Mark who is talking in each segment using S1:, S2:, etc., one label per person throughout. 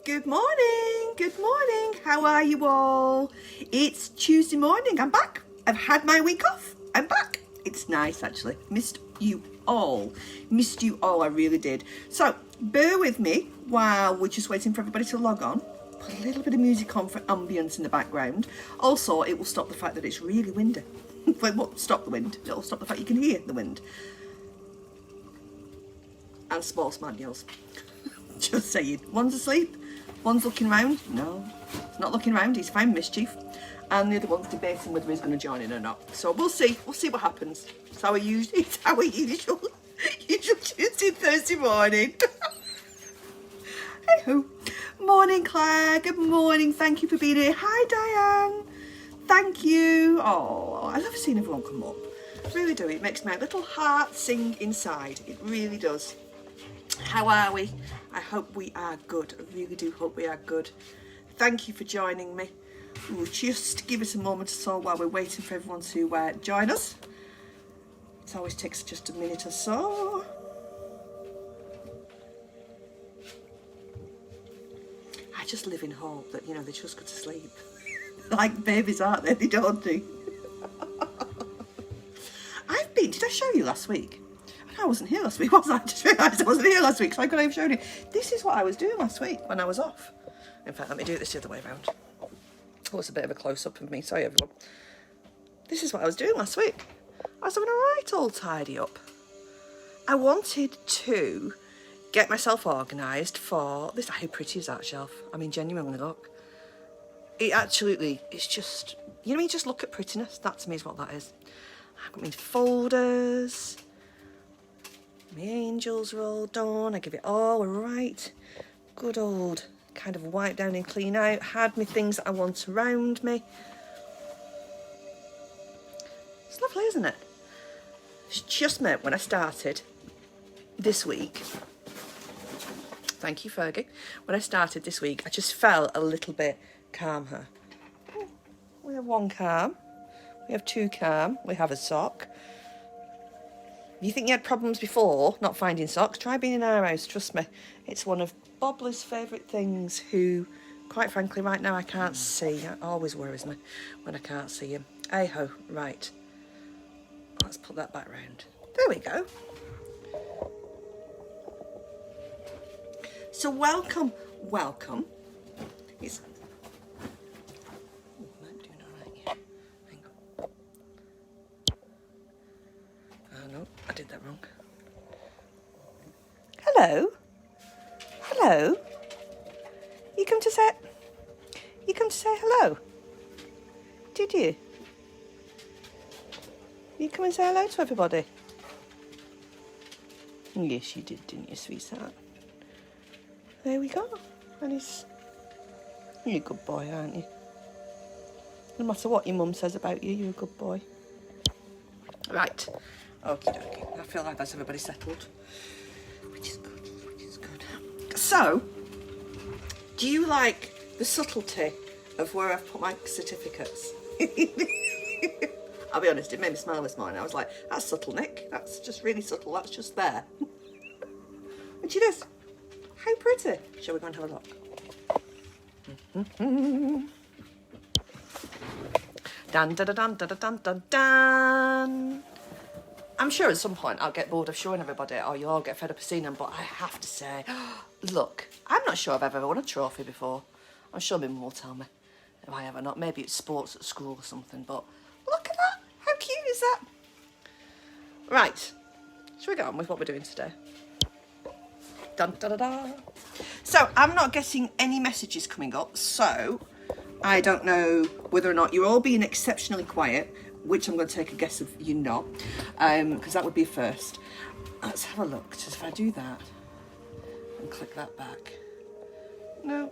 S1: Good morning, good morning. How are you all? It's Tuesday morning. I'm back. I've had my week off. I'm back. It's nice actually. Missed you all. I really did. So bear with me while we're just waiting for everybody to log on. Put a little bit of music on for ambience in the background. Also, it will stop the fact that it's really windy. Well, it won't stop the wind. It'll stop the fact you can hear the wind. And sports manuals. Just saying. One's asleep. One's looking round. No, he's not looking round. He's found mischief. And the other one's debating whether he's going to join in or not. So we'll see. We'll see what happens. It's our usual Tuesday, Thursday morning. Hey-ho. Morning, Claire. Good morning. Thank you for being here. Hi, Diane. Thank you. Oh, I love seeing everyone come up. I really do. It makes my little heart sing inside. It really does. How are we? I hope we are good. I really do hope we are good. Thank you for joining me. We'll just give us a moment or so while we're waiting for everyone to join us. It always takes just a minute or so. I just live in hope that, you know, they just go to sleep. Like babies, aren't they? They don't do. Did I show you last week? I wasn't here last week, was I? I just realised I wasn't here last week, so I couldn't have shown you. This is what I was doing last week when I was off. In fact, let me do this the other way around. Oh, it's a bit of a close-up of me. Sorry, everyone. This is what I was doing last week. I was having a right old tidy up. I wanted to get myself organised for this. How pretty is that shelf? I mean, genuinely, look. It absolutely, it's just, you know, you just look at prettiness. That to me is what that is. I've got my folders. My angels are all done. I give it all a right good old kind of wipe down and clean out. Had me things that I want around me. It's lovely, isn't it? It's just meant when I started this week. Thank you, Fergie. When I started this week, I just felt a little bit calmer. We have one calm. We have two calm. We have a sock. If you think you had problems before not finding socks, try being in our house. Trust me, it's one of Bobler's favourite things, who, quite frankly, right now I can't see. It always worries me when I can't see him. Hey-ho, right. Let's put that back round. There we go. So welcome. It's... I'm doing all right, yeah. Hang on. Oh no, I did that wrong. Hello. Hello. You come to say hello? Did you? You come and say hello to everybody? Yes, you did, didn't you, sweetheart? There we go. And you're a good boy, aren't you? No matter what your mum says about you, you're a good boy. Right. Okie dokie. I feel like that's everybody settled. Which is good. So, do you like the subtlety of where I've put my certificates? I'll be honest, it made me smile this morning. I was like, that's subtle, Nick. That's just really subtle. That's just there. And she does. How pretty. Shall we go and have a look? Dun, dun, dun, dun, dun, dun, dun. I'm sure at some point I'll get bored of showing everybody, or you'll all get fed up of seeing them, but I have to say, look, I'm not sure if I've ever won a trophy before. I'm sure my mum will tell me if I have or not. Maybe it's sports at school or something, but look at that. How cute is that? Right. Shall we get on with what we're doing today? Dun, da, da, da. So, I'm not getting any messages coming up, so I don't know whether or not you're all being exceptionally quiet, which I'm going to take a guess of you not, because that would be a first. Let's have a look. Just if I do that and click that back. No,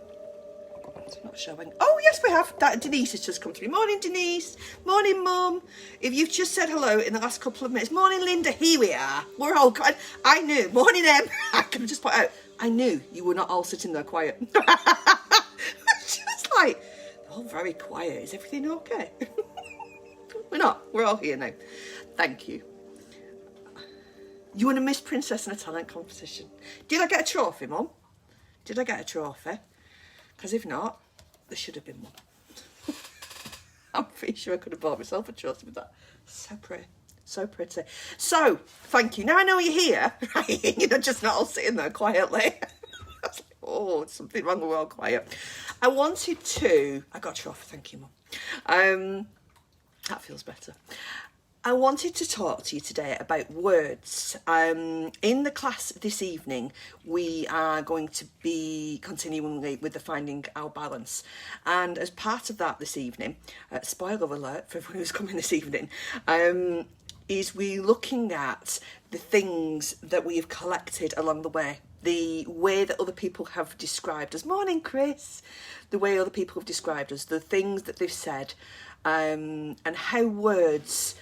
S1: it's not showing. Oh, yes, we have. Denise has just come through. Morning, Denise. Morning, Mum. If you've just said hello in the last couple of minutes. Morning, Linda. Here we are. We're all good. I knew. Morning, Em. I can just point out, I knew you were not all sitting there quiet. It's just like, they're all very quiet. Is everything okay? We're not. We're all here now. Thank you. You won a Miss Princess in a talent competition. Did I get a trophy, Mum? Did I get a trophy? Because if not, there should have been one. I'm pretty sure I could have bought myself a trust with that. So pretty. So pretty. So, thank you. Now I know you're here, right? You're not just not all sitting there quietly. I was like, oh, something wrong, we're all quiet. I got a trophy, thank you, Mum. That feels better. I wanted to talk to you today about words. In the class this evening, we are going to be continuing with the Finding Our Balance. And as part of that this evening, spoiler alert for everyone who's coming this evening, is we looking at the things that we have collected along the way. The way that other people have described us. Morning, Chris. The way other people have described us, the things that they've said, and how words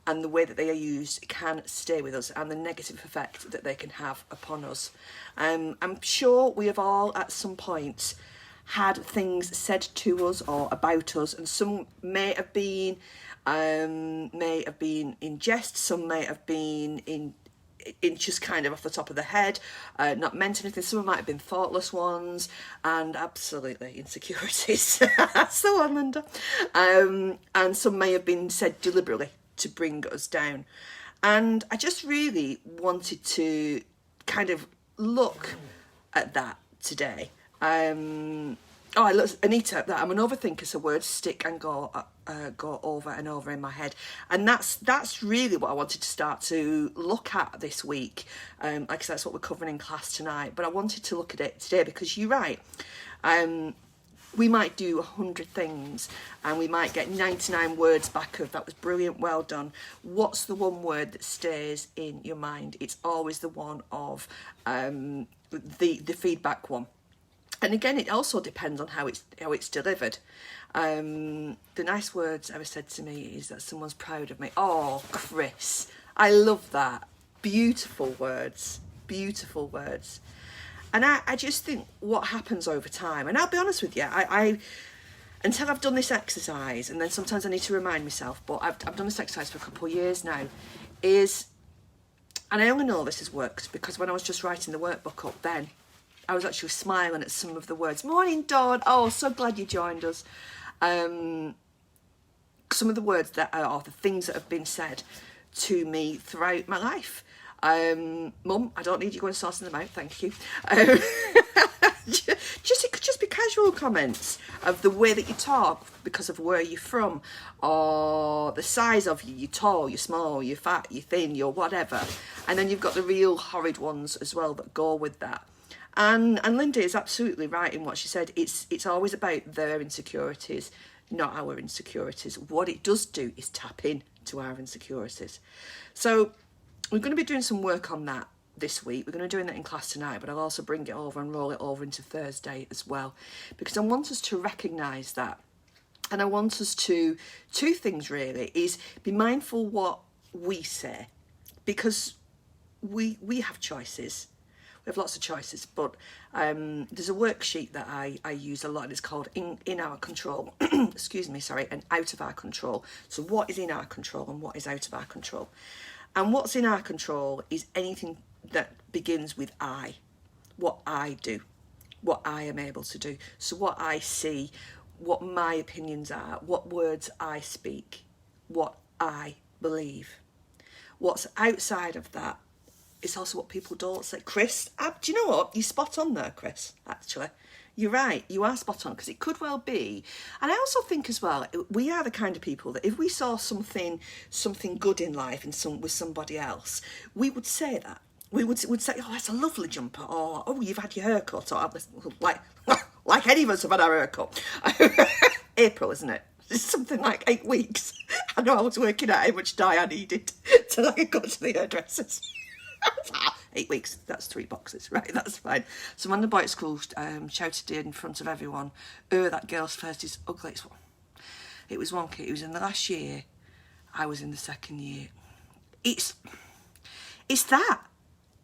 S1: and the way that they are used can stay with us, and the negative effect that they can have upon us. I'm sure we have all at some point had things said to us or about us, and some may have been in jest, some may have been in just kind of off the top of the head, not meant anything. Some might have been thoughtless ones, and absolutely insecurities. That's the one, Linda. And some may have been said deliberately to bring us down. And I just really wanted to kind of look at that today. Anita, that I'm an overthinker, so words stick and go over and over in my head, and that's really what I wanted to start to look at this week. Like I said, that's what we're covering in class tonight, but I wanted to look at it today because you're right. We might do 100 things and we might get 99 words back of that was brilliant, well done. What's the one word that stays in your mind? It's always the one of the feedback one. And again, it also depends on how it's delivered. The nice words ever said to me is that someone's proud of me. Oh, Chris, I love that. Beautiful words, beautiful words. And I just think what happens over time, and I'll be honest with you, I until I've done this exercise, and then sometimes I need to remind myself, but I've done this exercise for a couple of years now, and I only know this has worked because when I was just writing the workbook up then, I was actually smiling at some of the words. Morning, Dawn. Oh, so glad you joined us. Some of the words that are the things that have been said to me throughout my life. Mum, I don't need you going sorting them out, thank you. It could just be casual comments of the way that you talk because of where you're from, or the size of you. You're tall, you're small, you're fat, you're thin, you're whatever. And then you've got the real horrid ones as well that go with that. And Linda is absolutely right in what she said. It's always about their insecurities, not our insecurities. What it does do is tap in to our insecurities. So we're going to be doing some work on that this week. We're going to be doing that in class tonight, but I'll also bring it over and roll it over into Thursday as well, because I want us to recognise that. And I want us to, two things really, is be mindful what we say, because we have choices. We have lots of choices, but there's a worksheet that I use a lot, and it's called In Our Control, excuse me, sorry, and Out of Our Control. So what is in our control and what is out of our control? And what's in our control is anything that begins with I, what I do, what I am able to do. So what I see, what my opinions are, what words I speak, what I believe. What's outside of that, it's also what people don't say. Chris, do you know what? You're spot on there, Chris, actually. You're right, you are spot on, because it could well be. And I also think as well, we are the kind of people that if we saw something good in life with somebody else, we would say that. We would say, oh, that's a lovely jumper, or oh, you've had your haircut, or like any of us have had our haircut. April, isn't it? It's something like 8 weeks. I know I was working out how much dye I needed till I could go to the hairdressers. 8 weeks, that's 3 boxes, right, that's fine. So when the boy at school shouted in front of everyone, that girl's first is ugly. It was wonky. It was in the last year, I was in the second year. It's that.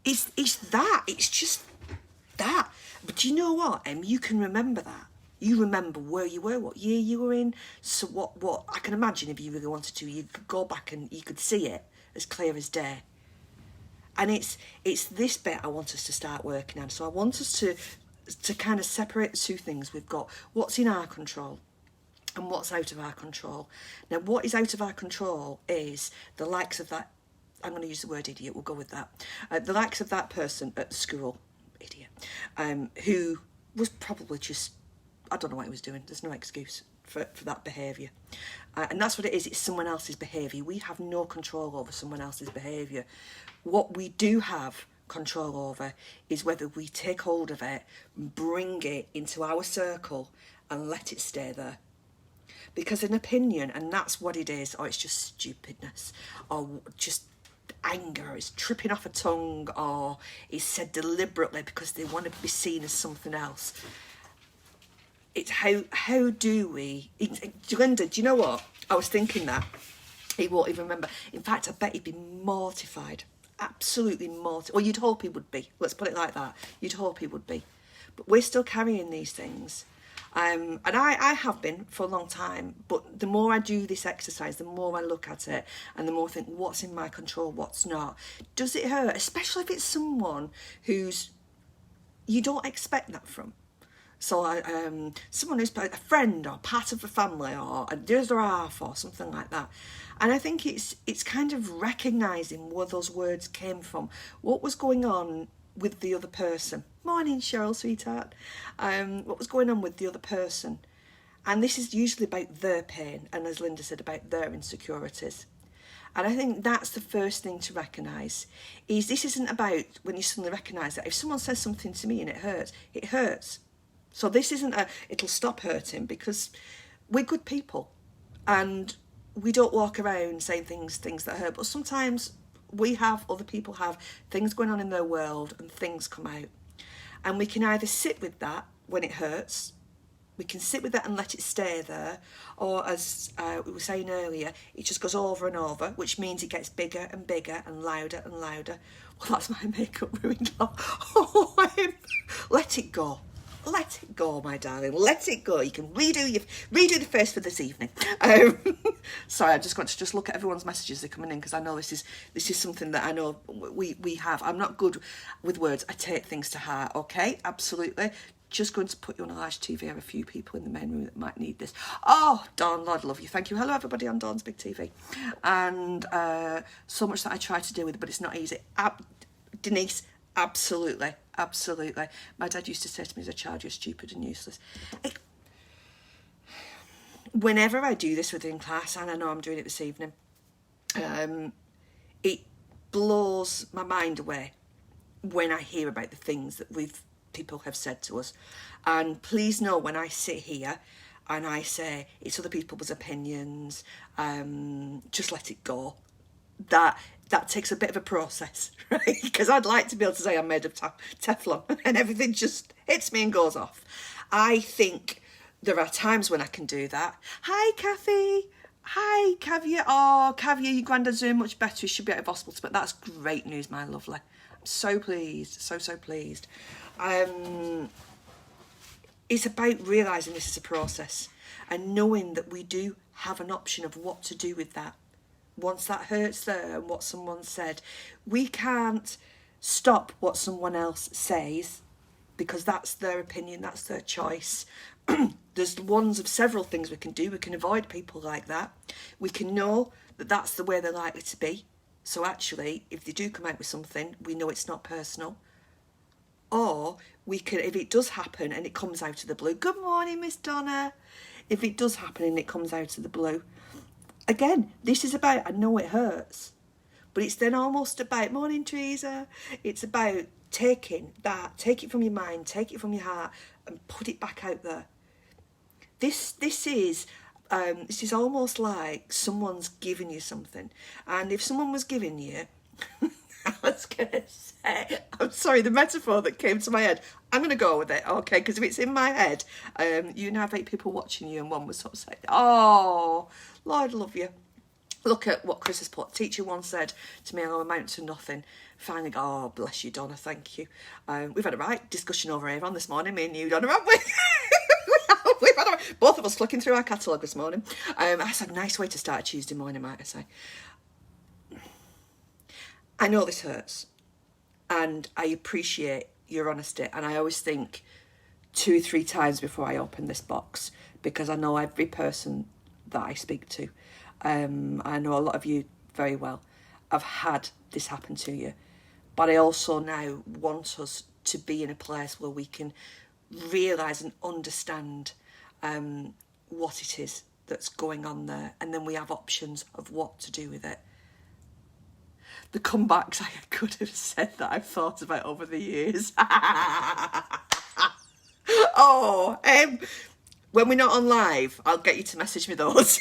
S1: It's that. It's just that. But you know what, Em? You can remember that. You remember where you were, what year you were in. So what I can imagine if you really wanted to, you could go back and you could see it as clear as day. And it's this bit I want us to start working on. So I want us to to kind of separate the two things, we've got what's in our control and what's out of our control. Now, what is out of our control is the likes of that, I'm going to use the word idiot, we'll go with that, the likes of that person at school, idiot, who was probably just, I don't know what he was doing, there's no excuse for that behaviour. And that's what it is, it's someone else's behaviour. We have no control over someone else's behaviour. What we do have control over is whether we take hold of it, bring it into our circle and let it stay there. Because an opinion, and that's what it is, or it's just stupidness, or just anger, it's tripping off a tongue, or it's said deliberately because they want to be seen as something else. It's how do we... Linda, do you know what? I was thinking that. He won't even remember. In fact, I bet he'd be mortified. Absolutely mortified. Well, you'd hope he would be. Let's put it like that. You'd hope he would be. But we're still carrying these things. And I have been for a long time, but the more I do this exercise, the more I look at it and the more I think, what's in my control, what's not. Does it hurt? Especially if it's someone who's, you don't expect that from. So someone who's a friend or part of the family or the other half or something like that. And I think it's kind of recognising where those words came from. What was going on with the other person? Morning, Cheryl, sweetheart. What was going on with the other person? And this is usually about their pain, and as Linda said, about their insecurities. And I think that's the first thing to recognise, is this isn't about when you suddenly recognise that if someone says something to me and it hurts, it hurts. So this isn't it'll stop hurting, because we're good people and we don't walk around saying things that hurt, but sometimes other people have things going on in their world and things come out. And we can either sit with that when it hurts, we can sit with that and let it stay there, or as we were saying earlier, it just goes over and over, which means it gets bigger and bigger and louder and louder. Well, that's my makeup ruined. Let it go. Let it go, my darling. Let it go. You can redo the face for this evening. Sorry, I just got to look at everyone's messages that are coming in, because I know this is something that I know we have. I'm not good with words. I take things to heart. Okay, absolutely. Just going to put you on a large TV. I have a few people in the main room that might need this. Oh, Dawn, Lord love you. Thank you. Hello, everybody on Dawn's Big TV. And so much that I try to deal with, but it's not easy. Denise, absolutely. Absolutely. My dad used to say to me as a child, you're stupid and useless. Whenever I do this within class, and I know I'm doing it this evening, it blows my mind away when I hear about the things that people have said to us. And please know, when I sit here and I say it's other people's opinions, just let it go. That takes a bit of a process, right? Because I'd like to be able to say I'm made of Teflon and everything just hits me and goes off. I think there are times when I can do that. Hi, Kathy. Hi, Caviar. Oh, Caviar, your granddad's doing much better. He should be out of hospital, but that's great news, my lovely. I'm so pleased, so pleased. It's about realising this is a process and knowing that we do have an option of what to do with that. Once that hurt's there and what someone said, we can't stop what someone else says, because that's their opinion, that's their choice. There's ones of several things we can do. We can avoid people like that. We can know that that's the way they're likely to be. So actually, if they do come out with something, we know it's not personal. Or we can, if it does happen and it comes out of the blue, good morning, Miss Donna. If it does happen and it comes out of the blue, again, this is about, I know it hurts, but it's then almost about, morning, Teresa. It's about taking that, take it from your mind, take it from your heart, and put it back out there. This is almost like someone's giving you something. And if someone was giving you, I was going to say, I'm sorry, the metaphor that came to my head, I'm going to go with it, okay? Because if it's in my head, you now have 8 people watching you, and one was sort of saying, oh, Lord love you. Look at what Chris has put. Teacher once said to me, I'll amount to nothing. Finally, oh, bless you, Donna, thank you. We've had a right discussion over Avon this morning, me and you, Donna, haven't we? We've had both of us flicking through our catalogue this morning. That's a nice way to start a Tuesday morning, might I say. I know this hurts, and I appreciate your honesty, and I always think 2-3 times before I open this box, because I know every person that I speak to. I know a lot of you very well. I've had this happen to you. But I also now want us to be in a place where we can realise and understand what it is that's going on there, and then we have options of what to do with it. The comebacks I could have said that I've thought about over the years. When we're not on live, I'll get you to message me those.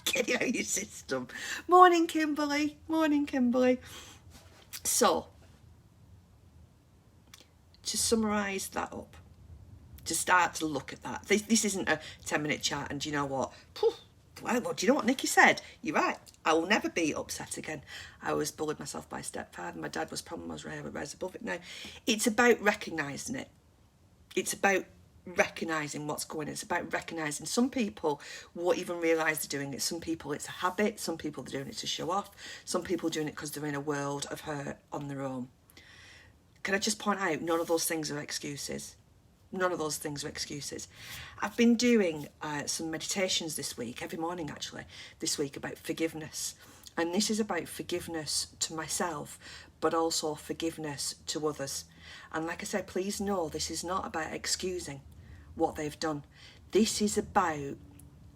S1: Get it out of your system. Morning, Kimberly. Morning, Kimberly. So, to summarise that up, to start to look at that. This isn't a 10-minute chat, and do you know what? Well, do you know what Nikki said? You're right. I will never be upset again. I was bullied myself by a stepfather. My dad was problem. I was raised above it. Now, it's about recognising it. It's about recognising what's going on. It's about recognising some people won't even realise they're doing it. Some people it's a habit. Some people they're doing it to show off. Some people are doing it because they're in a world of hurt on their own. Can I just point out, none of those things are excuses. None of those things are excuses. I've been doing some meditations this week, every morning actually, this week, about forgiveness. And this is about forgiveness to myself, but also forgiveness to others. And like I said, please know this is not about excusing what they've done. This is about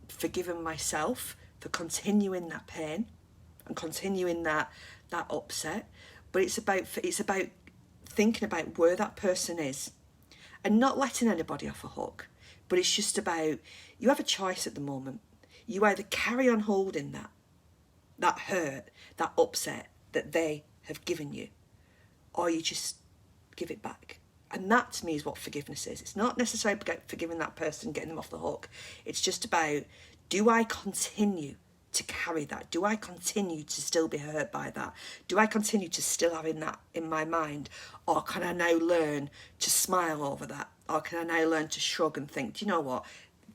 S1: forgiving myself for continuing that pain and continuing that upset. But it's about thinking about where that person is and not letting anybody off a hook. But it's just about, you have a choice at the moment. You either carry on holding that hurt, that upset that they have given you, or you just give it back. And that to me is what forgiveness is. It's not necessarily forgiving that person, getting them off the hook. It's just about, do I continue to carry that? Do I continue to still be hurt by that? Do I continue to still having that in my mind? Or can I now learn to smile over that? Or can I now learn to shrug and think, do you know what?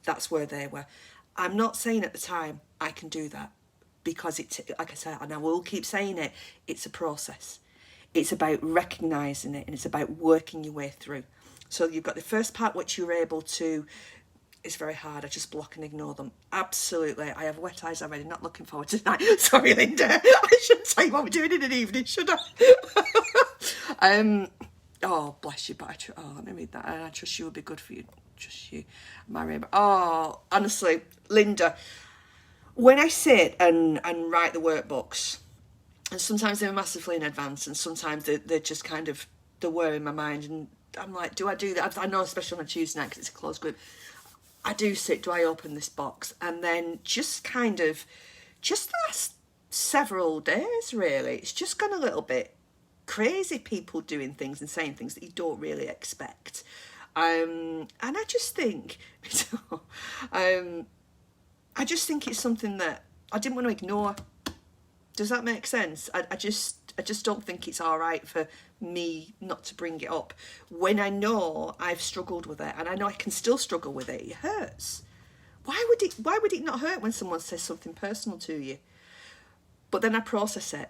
S1: That's where they were. I'm not saying at the time I can do that, because it's, like I said, and I will keep saying it, it's a process. It's about recognising it, and it's about working your way through. So you've got the first part, which you're able to, it's very hard, I just block and ignore them. Absolutely. I have wet eyes already, not looking forward to tonight. Sorry, Linda. I shouldn't say what we're doing in an evening, should I? Oh, bless you, but let me read that. I trust you will be good for you. Trust you, Mariam. Oh, honestly, Linda, when I sit and write the workbooks, and sometimes they're massively in advance, and sometimes they're just kind of, they're in my mind, and I'm like, do I do that? I know, especially on a Tuesday night, because it's a closed group, I do sit, do I open this box? And then just the last several days, really, it's just gone a little bit crazy, people doing things and saying things that you don't really expect. And I just think, I just think it's something that I didn't want to ignore. Does that make sense? I just don't think it's all right for me not to bring it up when I know I've struggled with it, and I know I can still struggle with it. It hurts. Why would it not hurt when someone says something personal to you? But then I process it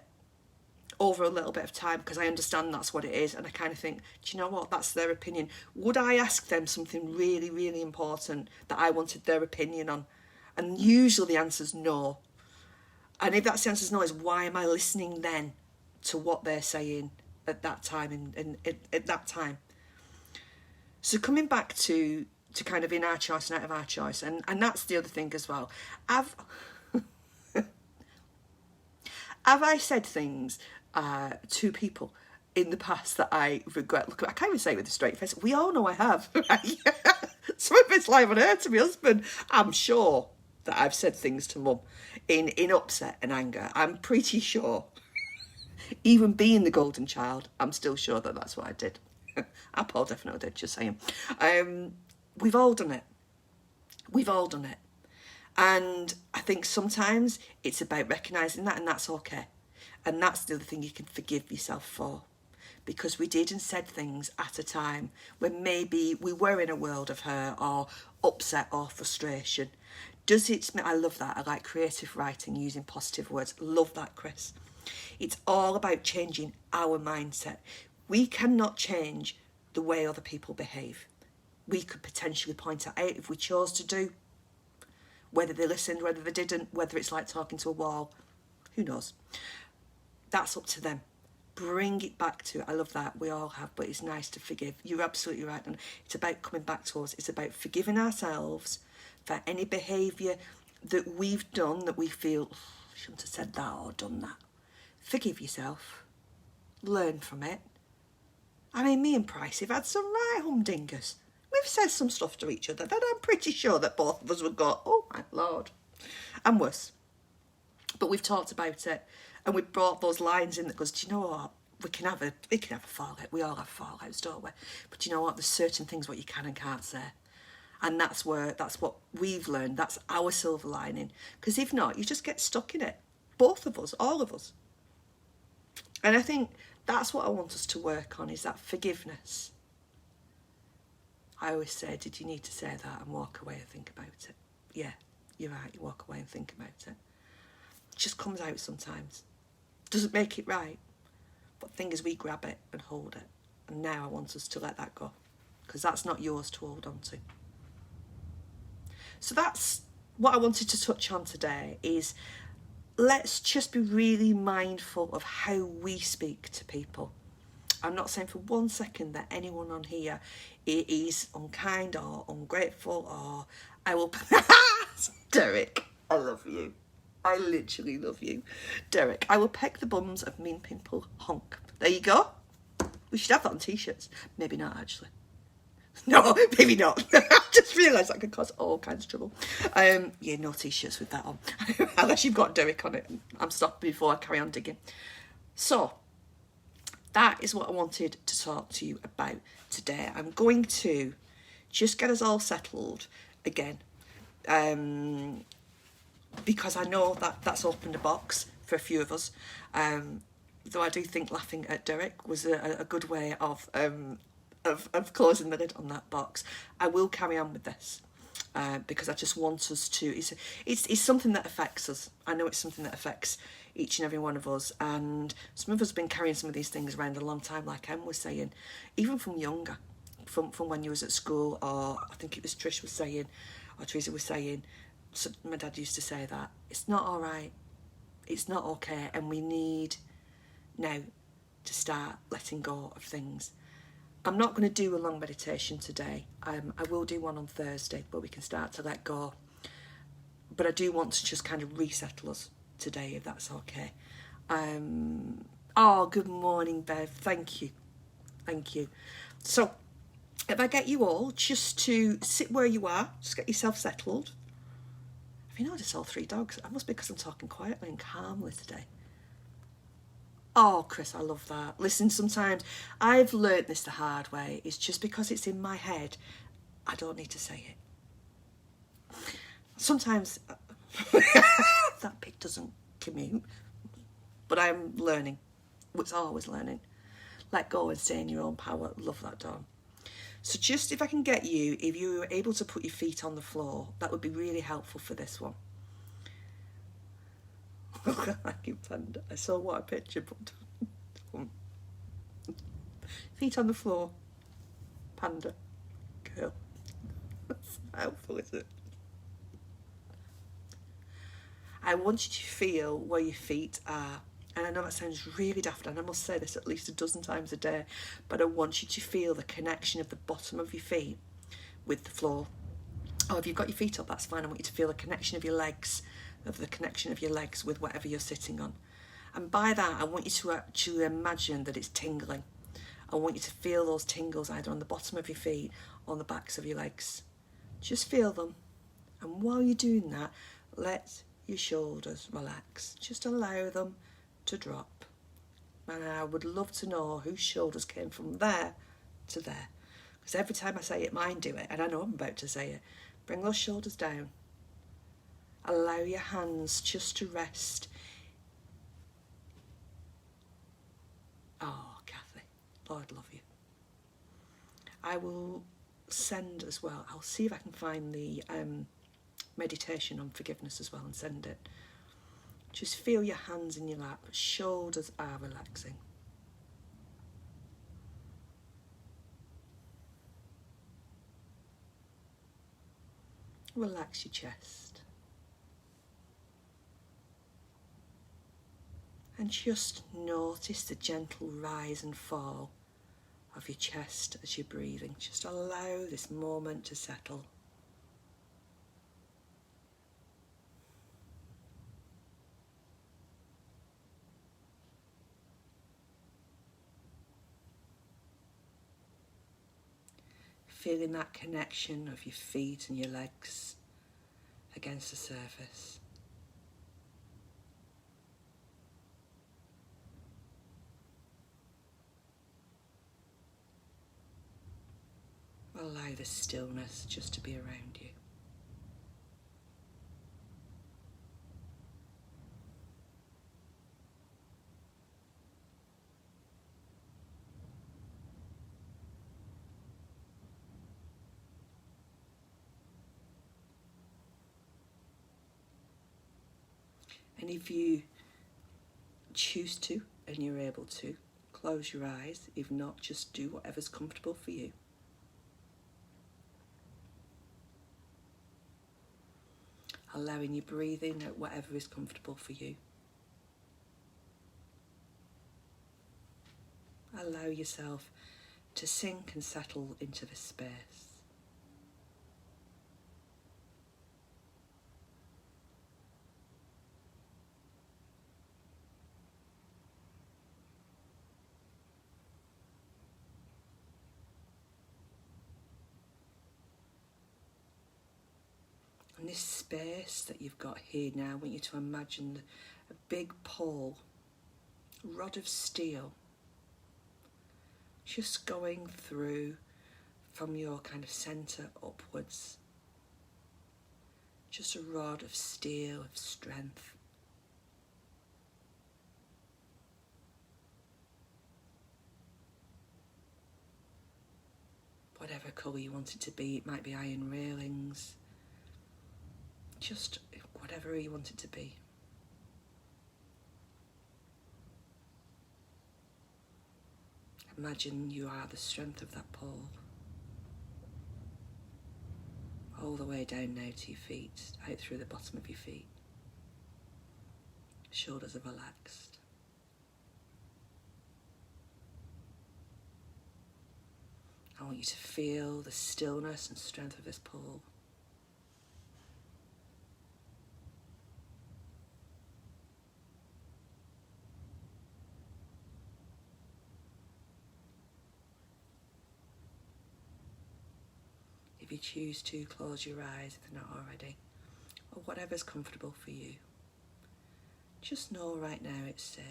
S1: over a little bit of time, because I understand that's what it is, and I kind of think, do you know what, that's their opinion. Would I ask them something really, really important that I wanted their opinion on? And usually the answer's no. And if that's the answer's no, is why am I listening then to what they're saying at that time and at that time? So coming back to kind of in our choice and out of our choice, and that's the other thing as well. Have I said things to people in the past that I regret? Look, I can't even say it with a straight face. We all know I have. Right? Some of it's live on air to my husband. I'm sure that I've said things to Mum in upset and anger. I'm pretty sure. Even being the golden child, I'm still sure that that's what I did. Our Paul definitely did, just saying. We've all done it. We've all done it. And I think sometimes it's about recognising that, and that's okay. And that's the other thing you can forgive yourself for. Because we did and said things at a time when maybe we were in a world of hurt or upset or frustration. I love that. I like creative writing, using positive words. Love that, Chris. It's all about changing our mindset. We cannot change the way other people behave. we could potentially point it out if we chose to do. Whether they listened, whether they didn't, whether it's like talking to a wall, who knows? That's up to them. Bring it back to, I love that, we all have, but it's nice to forgive. You're absolutely right, and it's about coming back to us. It's about forgiving ourselves for any behaviour that we've done that we feel, oh, I shouldn't have said that or done that. Forgive yourself. Learn from it. I mean, me and Pricey have had some right humdingers. We've said some stuff to each other that I'm pretty sure that both of us would go, oh my Lord, and worse. But we've talked about it, and we brought those lines in that goes, do you know what? We can have a fallout. We all have fallouts, don't we? But do you know what? There's certain things what you can and can't say. And that's what we've learned. That's our silver lining. Because if not, you just get stuck in it. Both of us, all of us. And I think that's what I want us to work on, is that forgiveness. I always say, did you need to say that, and walk away and think about it? Yeah, you're right, you walk away and think about it. It just comes out sometimes. Doesn't make it right. But the thing is, we grab it and hold it. And now I want us to let that go. Because that's not yours to hold on to. So that's what I wanted to touch on today, is let's just be really mindful of how we speak to people. I'm not saying for 1 second that anyone on here is unkind or ungrateful, or I will... Derek, I love you. I literally love you. Derek, I will peck the bums of mean people honk. There you go. We should have that on t-shirts. Maybe not, actually. No, maybe not. I just realised that could cause all kinds of trouble. Yeah, no t-shirts with that on. Unless you've got Derek on it. I'm stopping before I carry on digging. So, that is what I wanted to talk to you about today. I'm going to just get us all settled again. Because I know that that's opened a box for a few of us. Though I do think laughing at Derek was a good way of closing the lid on that box. I will carry on with this because I just want us to. It's something that affects us. I know it's something that affects each and every one of us, and some of us have been carrying some of these things around a long time, like Em was saying, even from younger, from when you was at school, or I think it was Trish was saying, or Teresa was saying. So my dad used to say that it's not all right, it's not okay, and we need now to start letting go of things. I'm not going to do a long meditation today. I will do one on Thursday, but we can start to let go. But I do want to just kind of resettle us today, if that's okay. Oh, good morning, Bev. Thank you. Thank you. So, if I get you all just to sit where you are, just get yourself settled. Have you noticed all three dogs? That must be because I'm talking quietly and calmly today. Oh, Chris, I love that. Listen, sometimes I've learnt this the hard way. It's just because it's in my head, I don't need to say it. Sometimes that pig doesn't commute, but I'm learning. It's always learning. Let go and stay in your own power. Love that, Dawn. So just if I can get you, if you were able to put your feet on the floor, that would be really helpful for this one. Thank you, Panda. I saw what a picture, but feet on the floor, Panda, girl. That's helpful, is it? I want you to feel where your feet are. And I know that sounds really daft, and I must say this at least a dozen times a day, but I want you to feel the connection of the bottom of your feet with the floor. Oh, if you've got your feet up, that's fine. I want you to feel the connection of your legs, with whatever you're sitting on. And by that, I want you to actually imagine that it's tingling. I want you to feel those tingles either on the bottom of your feet or on the backs of your legs. Just feel them. And while you're doing that, let your shoulders relax. Just allow them to drop. And I would love to know whose shoulders came from there to there. Because every time I say it, mine do it. And I know I'm about to say it. Bring those shoulders down. Allow your hands just to rest. Oh, Kathy, Lord love you. I will send as well. I'll see if I can find the meditation on forgiveness as well and send it. Just feel your hands in your lap. Shoulders are relaxing. Relax your chest. And just notice the gentle rise and fall of your chest as you're breathing. Just allow this moment to settle. Feeling that connection of your feet and your legs against the surface. Allow the stillness just to be around you. And if you choose to and you're able to, close your eyes. If not, just do whatever's comfortable for you. Allowing you breathing at whatever is comfortable for you. Allow yourself to sink and settle into this space. And this space that you've got here now, I want you to imagine a big pole, a rod of steel, just going through from your kind of centre upwards. Just a rod of steel, of strength. Whatever colour you want it to be, it might be iron railings, just whatever you want it to be. Imagine you are the strength of that pole. All the way down now to your feet, out through the bottom of your feet. Shoulders are relaxed. I want you to feel the stillness and strength of this pole. If you choose to, close your eyes if they're not already, or whatever's comfortable for you. Just know right now it's safe.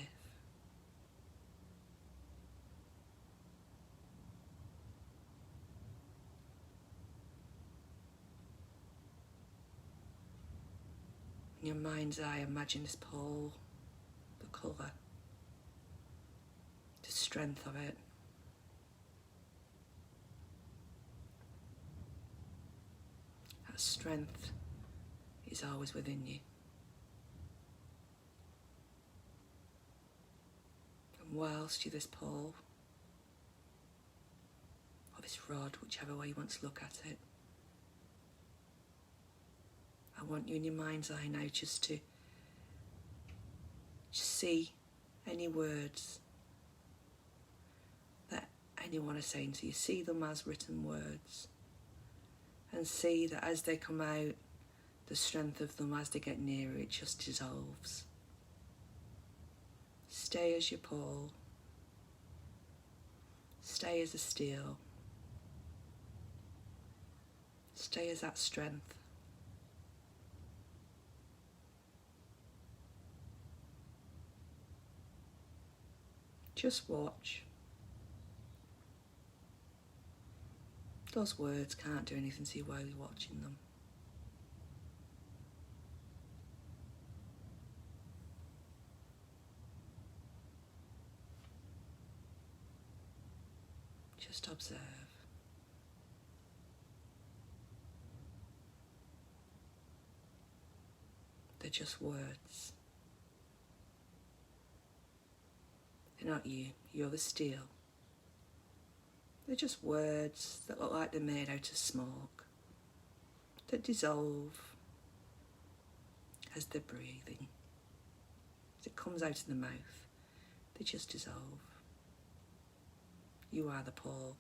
S1: In your mind's eye, imagine this pole, the colour, the strength of it. That strength is always within you. And whilst you're this pole, or this rod, whichever way you want to look at it, I want you in your mind's eye now just to see any words that anyone is saying to you. See them as written words, and see that as they come out, the strength of them, as they get nearer, it just dissolves. Stay as your pole. Stay as a steel. Stay as that strength. Just watch. Those words can't do anything to you while you're watching them. Just observe. They're just words. They're not you. You're the steel. They're just words that look like they're made out of smoke. that dissolve as they're breathing. As it comes out of the mouth, they just dissolve. You are the pole.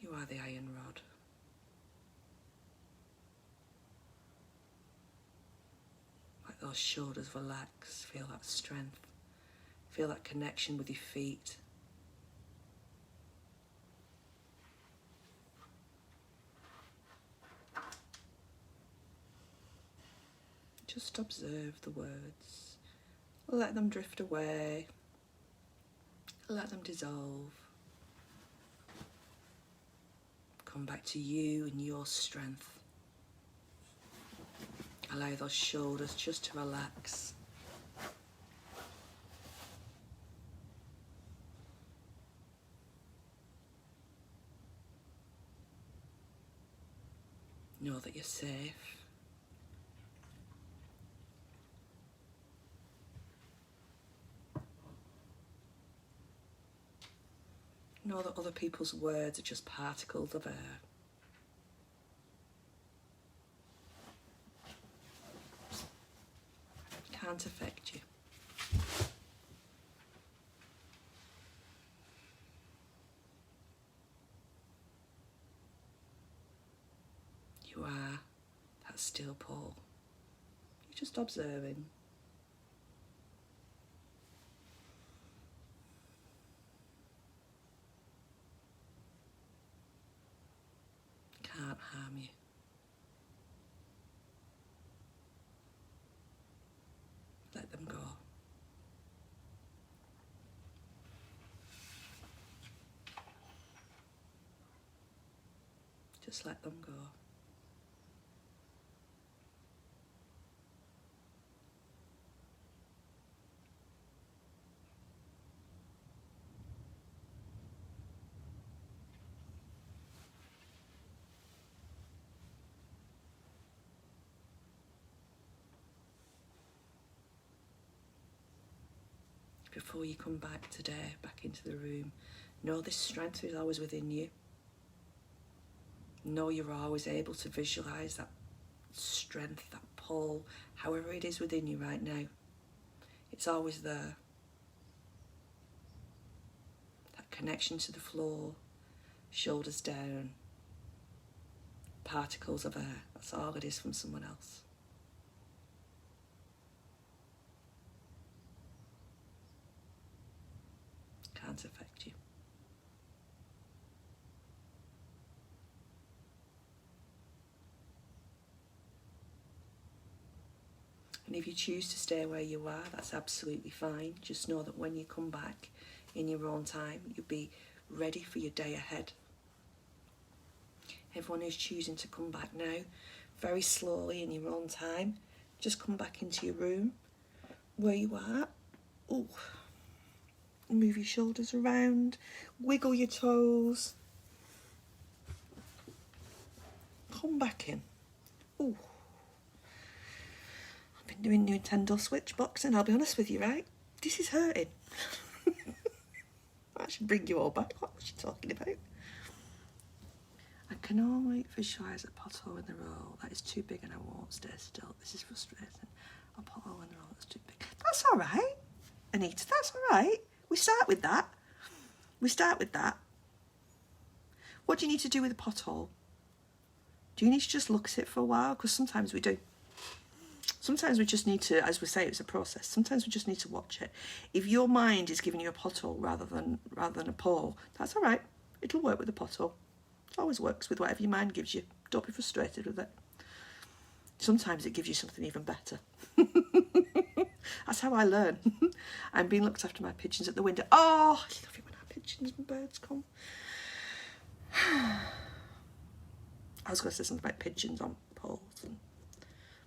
S1: You are the iron rod. Like those shoulders relax, feel that strength, feel that connection with your feet. Just observe the words. Let them drift away. Let them dissolve. Come back to you and your strength. Allow those shoulders just to relax. Know that you're safe. Know that other people's words are just particles of air. Can't affect you. You are that still pole. You're just observing. Can't harm you. Let them go. Just let them go. Before you come back today, back into the room, know this strength is always within you. Know you're always able to visualise that strength, that pull, however it is within you right now. It's always there. That connection to the floor, shoulders down, particles of air. That's all it is from someone else. Can't affect you. And if you choose to stay where you are, that's absolutely fine. Just know that when you come back in your own time, you'll be ready for your day ahead. Everyone who's choosing to come back now, very slowly in your own time, just come back into your room where you are. Ooh. Move your shoulders around, wiggle your toes. Come back in. Ooh. I've been doing Nintendo Switch boxing, I'll be honest with you, right? This is hurting. I should bring you all back. What was she talking about? I can only visualise a pothole in the roll that is too big and I won't stay still. This is frustrating. A pothole in the roll that's too big. That's all right, Anita, that's all right. We start with that. We start with that. What do you need to do with a pothole? Do you need to just look at it for a while? Because sometimes we do. Sometimes we just need to, as we say, it's a process. Sometimes we just need to watch it. If your mind is giving you a pothole rather than a pole, that's all right. It'll work with a pothole. It always works with whatever your mind gives you. Don't be frustrated with it. Sometimes it gives you something even better. That's how I learn. I'm being looked after by pigeons at the window. Oh, I love it when our pigeons and birds come. I was going to say something about pigeons on poles and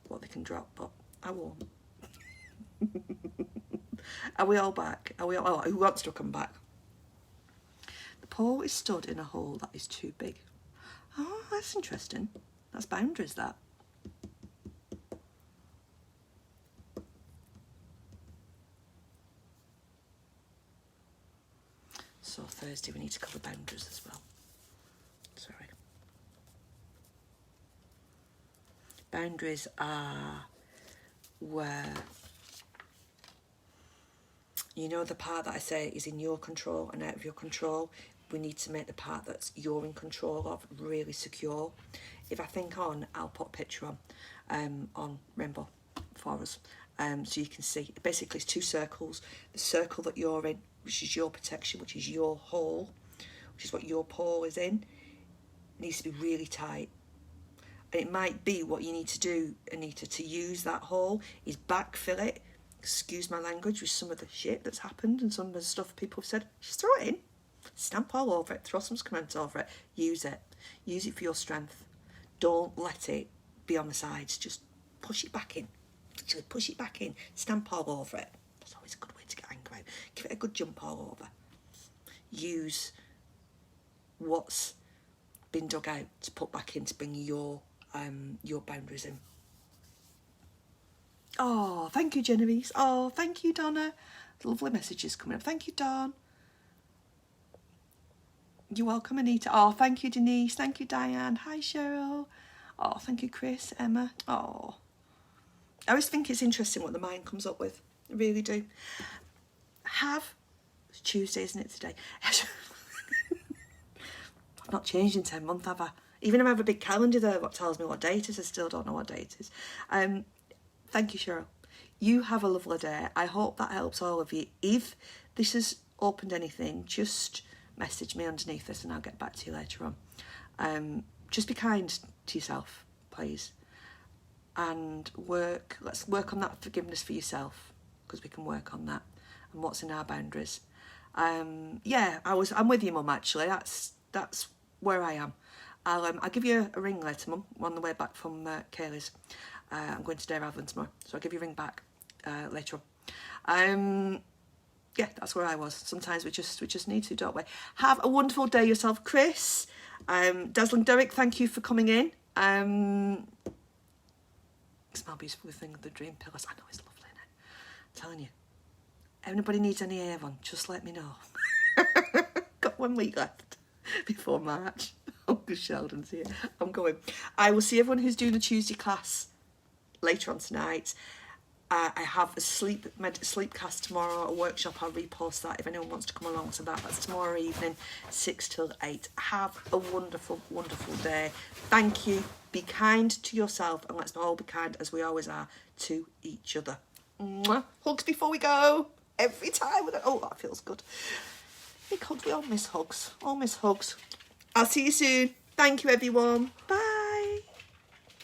S1: what they can drop, but I won't. Are we all back? Are we all? Oh, who wants to come back? The pole is stood in a hole that is too big. Oh, that's interesting. That's boundaries, that. So Thursday we need to cover boundaries as well. boundaries are where, you know, the part that I say is in your control and out of your control, we need to make the part that's you're in control of really secure. If I think on, I'll put a picture on Rainbow for us, so you can see. Basically, it's two circles. The circle that you're in, which is your protection, which is your hole, which is what your pole is in, needs to be really tight. And it might be what you need to do, Anita, to use that hole is backfill it, excuse my language, with some of the shit that's happened and some of the stuff people have said. Just throw it in, stamp all over it, throw some cement over it, use it for your strength. Don't let it be on the sides, just push it back in, literally push it back in, stamp all over it. That's always a good way to get anger out. Give it a good jump all over. Use what's been dug out to put back in to bring your boundaries in. Oh, thank you, Genevieve. Oh, thank you, Donna. Lovely messages coming up. Thank you, Dawn. You're welcome, Anita. Oh, thank you, Denise. Thank you, Diane. Hi, Cheryl. Oh, thank you, Chris, Emma. Oh, I always think it's interesting what the mind comes up with. I really do. It's Tuesday, isn't it, today? I've not changed in 10 months, have I? Even if I have a big calendar there what tells me what date it is, I still don't know what date it is. Thank you, Cheryl. You have a lovely day. I hope that helps all of you. If this has opened anything, just message me underneath this and I'll get back to you later on. Just be kind to yourself, please. And let's work on that forgiveness for yourself, because we can work on that and what's in our boundaries. Yeah, I'm with you, Mum, actually. That's where I am. I'll give you a ring later, Mum. I'm on the way back from Kaylee's. I'm going to Darehaven tomorrow, so I'll give you a ring back later on. Yeah, that's where I was. Sometimes we just need to, don't we? Have a wonderful day yourself, Chris. Dazzling Derek, thank you for coming in. Smell beautiful thing of the dream pillows. I know it's lovely, isn't it? I'm telling you. Anybody needs any Avon, just let me know. Got 1 week left before March. Uncle Sheldon's here. I'm going. I will see everyone who's doing a Tuesday class later on tonight. I have a sleep cast tomorrow, a workshop. I'll repost that if anyone wants to come along to that. That's tomorrow evening, 6 till 8. Have a wonderful, wonderful day. Thank you. Be kind to yourself, and let's all be kind, as we always are, to each other. Mwah. Hugs before we go. Every time. Oh, that feels good. Big hugs. We all miss hugs. All miss hugs. I'll see you soon. Thank you, everyone. Bye.